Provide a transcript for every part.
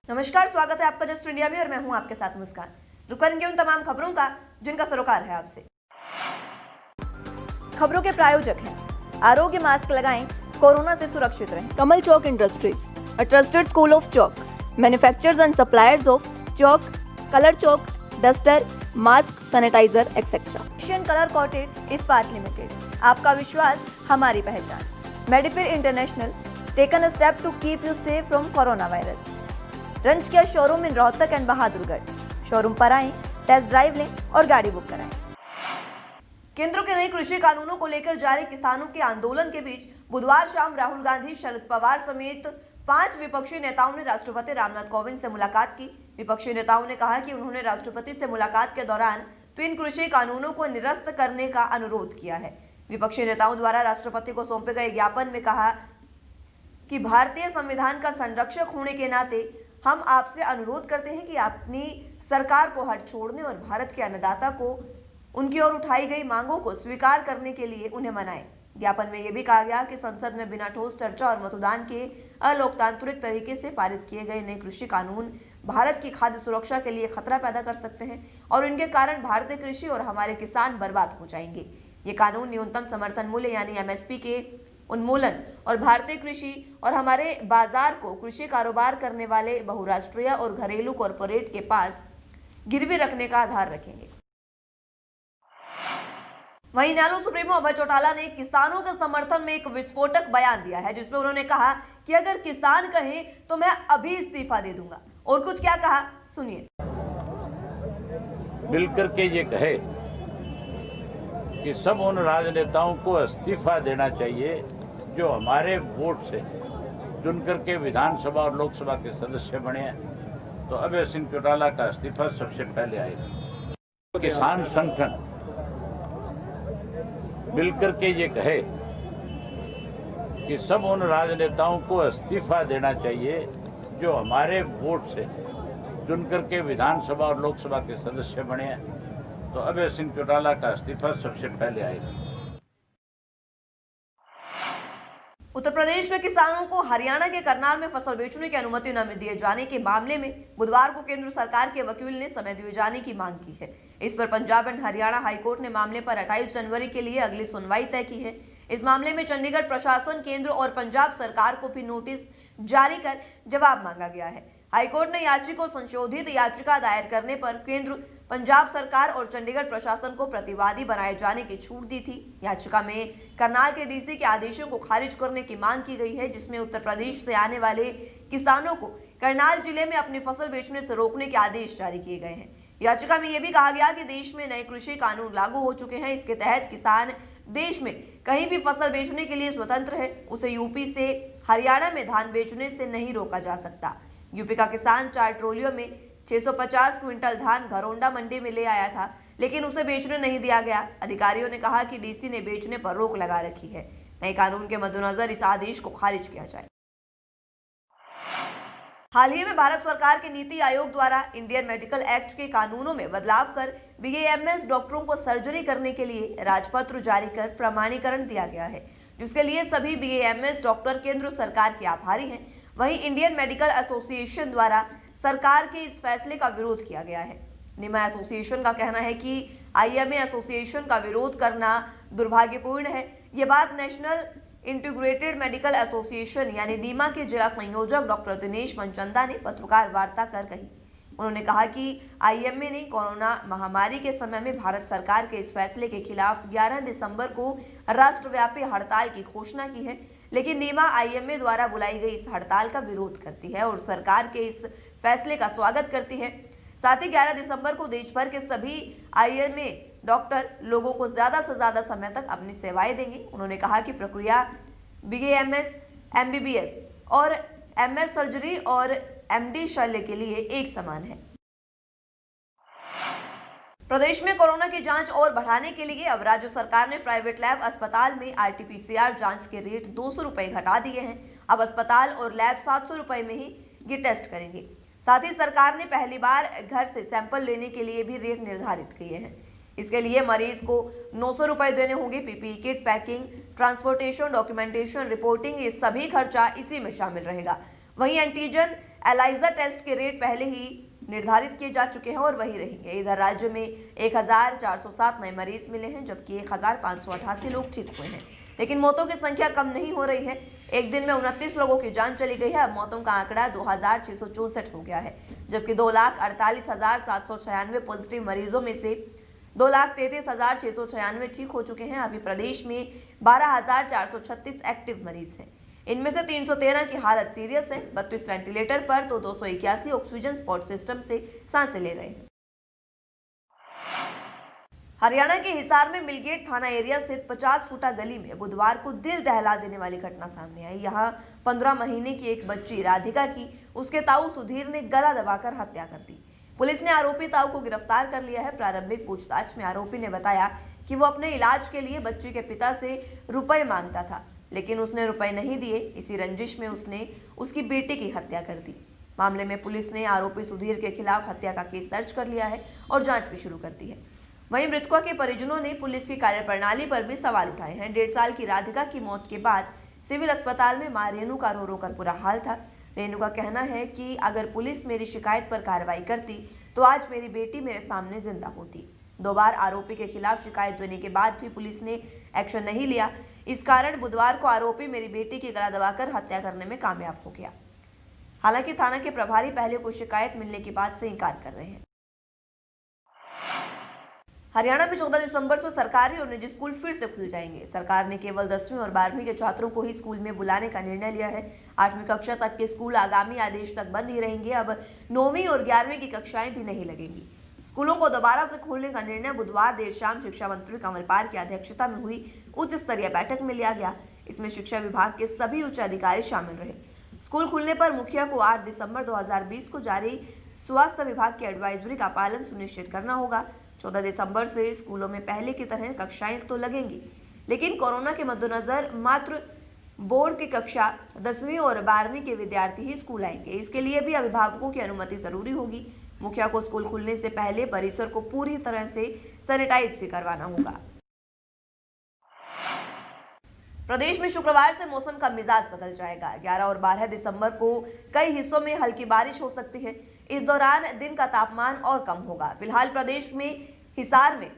नमस्कार, स्वागत है आपका जस्ट इंडिया में और मैं हूं आपके साथ मुस्कान। रुक करेंगे उन तमाम खबरों का जिनका सरोकार है आपसे। खबरों के प्रायोजक हैं आरोग्य मास्क लगाएं, कोरोना से सुरक्षित रहें। Kamal Chalk Industries, a trusted school of chalk, manufacturers and suppliers of chalk, color chalk, duster, mask, sanitizer, etc. Asian colour coated Ispat limited, आपका विश्वास हमारी पहचान। मेडिफिर international, taken a step to keep you safe from corona virus. रंच किया showroom in Rohtak and Bahadurgarh. Showroom पर आएं, test drive लें और गाड़ी बुक कराएं। केंद्र के नए कृषि कानूनों को लेकर जारी किसानों के आंदोलन के बीच बुधवार शाम राहुल गांधी, शरद पवार समेत 5 विपक्षी नेताओं ने राष्ट्रपति रामनाथ कोविंद से मुलाकात की। विपक्षी नेताओं ने कहा कि उन्होंने राष्ट्रपति से मुलाकात के दौरान 3 कृषि कानूनों को निरस्त करने का अनुरोध किया है। विपक्षी नेताओं द्वारा राष्ट्रपति को सौंपे गए ज्ञापन में कहा कि भारतीय संविधान का संरक्षक होने के नाते हम आपसे अनुरोध करते हैं कि अपनी सरकार को हट छोड़ने और भारत के अन्नदाता को उनकी ओर उठाई गई मांगों को स्वीकार करने के लिए उन्हें मनाएं। ज्ञापन में यह भी कहा गया कि संसद में बिना ठोस चर्चा और मतदान के अलोकतांत्रिक तरीके से पारित किए गए नए कृषि कानून भारत की खाद्य सुरक्षा के लिए खतरा पैदा कर सकते हैं और इनके कारण भारतीय कृषि और हमारे किसान बर्बाद हो जाएंगे। ये कानून न्यूनतम समर्थन मूल्य यानी एमएसपी के उन्मूलन और भारतीय कृषि और हमारे बाजार को कृषि कारोबार करने वाले बहुराष्ट्रीय और घरेलू कॉरपोरेट के पास गिरवी रखने का आधार रखेंगे। वहीं इनेलो सुप्रीमो अभय चौटाला ने किसानों के समर्थन में एक विस्फोटक बयान दिया है, जिसमें उन्होंने कहा कि अगर किसान कहें तो मैं अभी इस्तीफा दे दूंगा। और कुछ क्या कहा, सुनिए। मिलकर के ये कहे कि सब उन राजनेताओं को इस्तीफा देना चाहिए जो हमारे वोट से चुन करके विधानसभा और लोकसभा के सदस्य बने हैं, तो अभय सिंह चौटाला का इस्तीफा सबसे पहले आएगा। किसान संगठन मिलकर के ये कहे कि सब उन राजनेताओं को इस्तीफा देना चाहिए जो हमारे वोट से चुन करके विधानसभा और लोकसभा के सदस्य बने हैं, तो अभय सिंह चौटाला का इस्तीफा सबसे पहले आएगा। उत्तर प्रदेश में किसानों को हरियाणा के करनाल में फसल बेचने की अनुमति न दिए जाने के मामले में बुधवार को केंद्र सरकार के वकील ने समय दिए जाने की मांग की है। इस पर पंजाब एंड हरियाणा हाईकोर्ट ने मामले पर 28 जनवरी के लिए अगली सुनवाई तय की है। इस मामले में चंडीगढ़ प्रशासन, केंद्र और पंजाब सरकार को भी नोटिस जारी कर जवाब मांगा गया है। हाईकोर्ट ने याचिका को संशोधित याचिका दायर करने पर केंद्र, पंजाब सरकार और चंडीगढ़ प्रशासन को प्रतिवादी बनाए जाने की छूट दी थी। याचिका में करनाल के डीसी के आदेशों को खारिज करने की मांग की गई है, जिसमें उत्तर प्रदेश से आने वाले किसानों को करनाल जिले में अपनी फसल बेचने से रोकने के आदेश जारी किए गए हैं। याचिका में यह भी कहा गया कि देश में नए कृषि कानून लागू हो चुके हैं। इसके तहत किसान देश में कहीं भी फसल बेचने के लिए स्वतंत्र है। उसे यूपी से हरियाणा में धान बेचने से नहीं रोका जा सकता। यूपी का किसान 4 ट्रॉलियों में 650 क्विंटल धान घरौंडा मंडी में ले आया था, लेकिन उसे बेचने नहीं दिया गया। अधिकारियों ने कहा कि डीसी ने बेचने पर रोक लगा रखी है। नए कानून के मद्देनजर इस आदेश को खारिज किया जाए। हाल ही में भारत सरकार के नीति आयोग द्वारा इंडियन मेडिकल एक्ट के कानूनों में बदलाव कर बीएएमएस डॉक्टरों को सर्जरी करने के लिए राजपत्र जारी कर प्रमाणीकरण दिया गया है, जिसके लिए सभी बीएएमएस डॉक्टर केंद्र सरकार के आभारी हैं। वहीं इंडियन मेडिकल एसोसिएशन द्वारा सरकार के इस फैसले का विरोध किया गया है। निमा एसोसिएशन का कहना है कि आईएमए एसोसिएशन का विरोध करना दुर्भाग्यपूर्ण है। ये बात नेशनल इंटीग्रेटेड मेडिकल एसोसिएशन यानी नीमा के जिला संयोजक डॉक्टर दिनेश मनचंदा ने पत्रकार वार्ता कर कही। उन्होंने कहा कि आईएमए ने कोरोना महामारी के समय में भारत सरकार के इस फैसले के खिलाफ 11 दिसंबर को राष्ट्रव्यापी हड़ताल की घोषणा की है, लेकिन नीमा आईएमए द्वारा बुलाई गई इस हड़ताल का विरोध करती है और सरकार के इस फैसले का स्वागत करती है। साथ ही 11 दिसंबर को देश भर के सभी आईएमए डॉक्टर लोगों को ज्यादा से ज्यादा समय तक अपनी सेवाएं देंगे। उन्होंने कहा कि प्रक्रिया बीएएमएस, एमबीबीएस और एमएस सर्जरी और एमडी शल्य के लिए एक समान है। प्रदेश में कोरोना की जांच और बढ़ाने के लिए अब राज्य सरकार ने प्राइवेट लैब अस्पताल में आरटीपीसीआर जांच के रेट 200 रुपए घटा दिए हैं। अब अस्पताल और लैब 700 रुपए में ही ये टेस्ट करेंगे। साथ ही सरकार ने पहली बार घर से सैंपल लेने के लिए भी रेट निर्धारित किए हैं। इसके लिए मरीज को 900 रुपए देने होंगे। PPE kit, packing, transportation, documentation, reporting, ये सभी खर्चा इसी में शामिल रहेगा। वहीं एंटीजन एलाइजा टेस्ट के रेट पहले ही निर्धारित किए जा चुके हैं और वही रहेंगे। इधर राज्य में 1407 नए मरीज मिले हैं, जबकि 1588 लोग ठीक हुए हैं, लेकिन मौतों की संख्या कम नहीं हो रही है। एक दिन में 29 लोगों की जान चली गई है। अब मौतों का आंकड़ा 2664 हो गया है, जबकि 2,48,796 पॉजिटिव मरीजों में से 2,33,696 ठीक हो चुके हैं। अभी प्रदेश में 12,436 एक्टिव मरीज हैं। इनमें से 313 की हालत सीरियस है, 32 वेंटिलेटर पर तो 281 ऑक्सीजन सपोर्ट सिस्टम से सांसें ले रहे हैं। हरियाणा के हिसार में मिलगेट थाना एरिया स्थित 50 फुटा गली में बुधवार को दिल दहला देने वाली घटना सामने आई। यहां 15 महीने की एक बच्ची राधिका की उसके ताऊ सुधीर ने गला दबाकर हत्या कर दी। पुलिस ने आरोपी ताऊ को गिरफ्तार कर लिया है। प्रारंभिक पूछताछ में आरोपी ने बताया कि वो अपने इलाज के लिए बच्ची के पिता से रुपए मांगता था, लेकिन उसने रुपए नहीं दिए। इसी रंजिश में उसने उसकी बेटी की हत्या कर दी। मामले में पुलिस ने आरोपी सुधीर के खिलाफ हत्या का केस दर्ज कर लिया है और जांच भी शुरू कर दी है। वहीं मृतकों के परिजनों ने पुलिस की कार्यप्रणाली पर भी सवाल उठाए हैं। 1.5 साल की राधिका की मौत के बाद सिविल अस्पताल में मां रेणु का रो रो कर बुरा हाल था। रेणु का कहना है कि अगर पुलिस मेरी शिकायत पर कार्रवाई करती तो आज मेरी बेटी मेरे सामने जिंदा होती। 2 बार आरोपी के खिलाफ शिकायत देने के बाद भी पुलिस ने एक्शन नहीं लिया। इस कारण बुधवार को आरोपी मेरी बेटी की गला दबाकर हत्या करने में कामयाब हो गया। हालांकि थाना के प्रभारी पहले कोई शिकायत मिलने की बात से इनकार कर रहे हैं। हरियाणा में 14 दिसंबर से सरकारी और निजी स्कूल फिर से खुल जाएंगे। सरकार ने केवल 10वीं और 12वीं के छात्रों को ही स्कूल में बुलाने का निर्णय लिया है। 8वीं कक्षा तक के स्कूल आगामी आदेश तक बंद ही रहेंगे। अब 9वीं और 11वीं की कक्षाएं भी नहीं लगेंगी। स्कूलों को दोबारा से खोलने का निर्णय बुधवार देर शाम शिक्षा मंत्री कमल पाल की अध्यक्षता में हुई उच्च स्तरीय बैठक में लिया गया। इसमें शिक्षा विभाग के सभी उच्च अधिकारी शामिल रहे। स्कूल खुलने पर मुखिया को 8 दिसंबर 2020 को जारी स्वास्थ्य विभाग की एडवाइजरी का पालन सुनिश्चित करना होगा। 14 दिसंबर से स्कूलों में पहले की तरह कक्षाएं तो लगेंगी, लेकिन कोरोना के मद्देनजर मात्र बोर्ड की कक्षा 10वीं और 12वीं के विद्यार्थी ही स्कूल आएंगे। इसके लिए भी अभिभावकों की अनुमति जरूरी होगी। मुखिया को स्कूल खुलने से पहले परिसर को पूरी तरह से सैनिटाइज भी करवाना होगा। प्रदेश में शुक्रवार से मौसम का मिजाज बदल जाएगा। 11 और 12 दिसंबर को कई हिस्सों में हल्की बारिश हो सकती है। इस दौरान दिन का तापमान और कम होगा। फिलहाल प्रदेश में हिसार में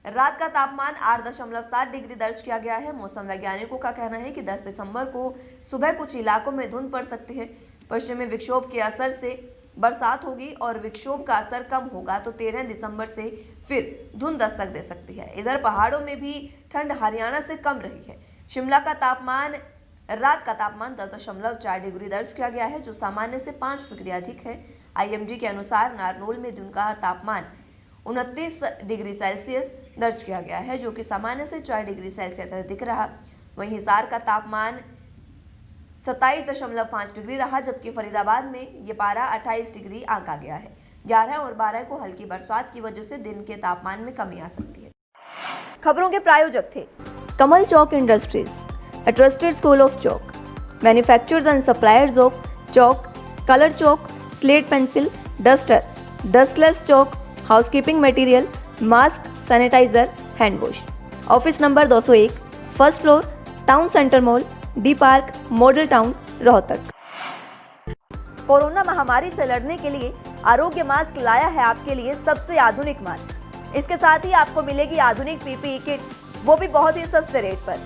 रात का तापमान 8.7 डिग्री दर्ज किया गया है। मौसम वैज्ञानिकों का कहना है कि 10 दिसंबर को सुबह कुछ इलाकों में धुंध पड़ सकती है। पश्चिमी विक्षोभ के असर से बरसात होगी और विक्षोभ का असर कम होगा तो 13 दिसंबर से फिर धुंध दस्तक दे सकती है। इधर पहाड़ों में भी ठंड हरियाणा से कम रही है। शिमला का तापमान रात का तापमान 10.4 डिग्री दर्ज किया गया है, जो सामान्य से 5 डिग्री अधिक है। IMD के अनुसार नारनौल में दिन का तापमान 29 डिग्री सेल्सियस दर्ज किया गया है, जो कि सामान्य से 4 डिग्री सेल्सियस अधिक रहा। वहीं हिसार का तापमान 27.5 डिग्री रहा, जबकि फरीदाबाद में ये पारा 28 डिग्री आंका गया है। 11 और 12 को हल्की बरसात की वजह से दिन के तापमान में कमी आ सकती है। खबरों के प्रायोजक थे Kamal Chalk Industries, a trusted school of chalk, manufacturers and suppliers of chalk, color chalk, slate pencil, duster, dustless chalk, housekeeping material, mask, sanitizer, hand wash. Office number 201, first floor, Town Center Mall, D Park, Model Town, Rohtak. Corona महामारी से लड़ने के लिए आरोग्य mask लाया है आपके लिए सबसे आधुनिक मास्क। इसके साथ ही आपको मिलेगी आधुनिक PPE किट, वो भी बहुत ही सस्ते रेट पर।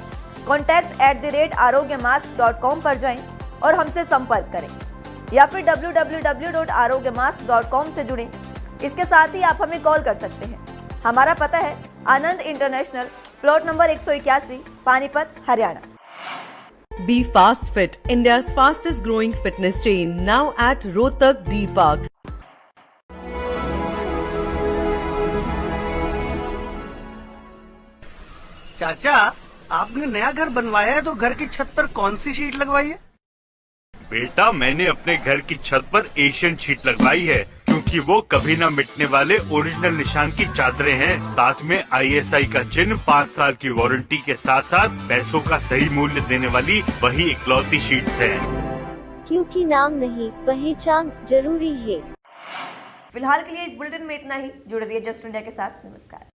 contact@arogyamask.com पर जाएं और हमसे संपर्क करें या फिर www.arogyamask.com से जुड़ें। इसके साथ ही आप हमें कॉल कर सकते हैं। हमारा पता है Anand international, plot number 181, Panipat, Haryana. Be Fast Fit, India's fastest growing fitness chain, now at Rohtak D Park. चाचा, आपने नया घर बनवाया है तो घर की छत पर कौन सी शीट लगवाई है? बेटा, मैंने अपने घर की छत पर एशियन शीट लगवाई है, क्योंकि वो कभी न मिटने वाले ओरिजिनल निशान की चादरें हैं। साथ में ISI का चिन्ह, 5 साल की वारंटी के साथ साथ पैसों का सही मूल्य देने वाली वही इकलौती शीट्स हैं। क्योंकि नाम नहीं, पहचान जरूरी है। फिलहाल के लिए इस बुलेटिन में इतना ही। जुड़े रहिए जस्ट इंडिया के साथ। नमस्कार।